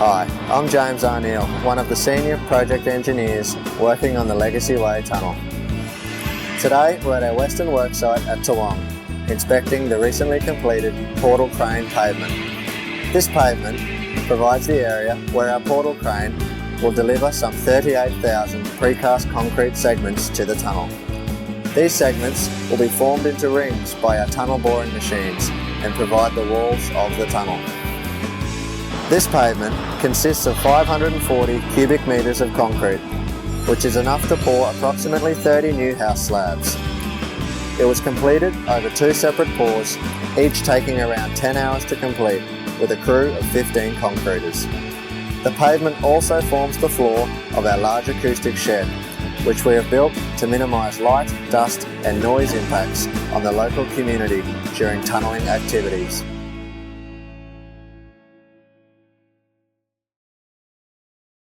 Hi, I'm James O'Neill, one of the senior project engineers working on the Legacy Way tunnel. Today we're at our western worksite at Toowong, inspecting the recently completed portal crane pavement. This pavement provides the area where our portal crane will deliver some 38,000 precast concrete segments to the tunnel. These segments will be formed into rings by our tunnel boring machines and provide the walls of the tunnel. This pavement consists of 540 cubic metres of concrete, which is enough to pour approximately 30 new house slabs. It was completed over 2 separate pours, each taking around 10 hours to complete, with a crew of 15 concreters. The pavement also forms the floor of our large acoustic shed, which we have built to minimise light, dust and noise impacts on the local community during tunnelling activities.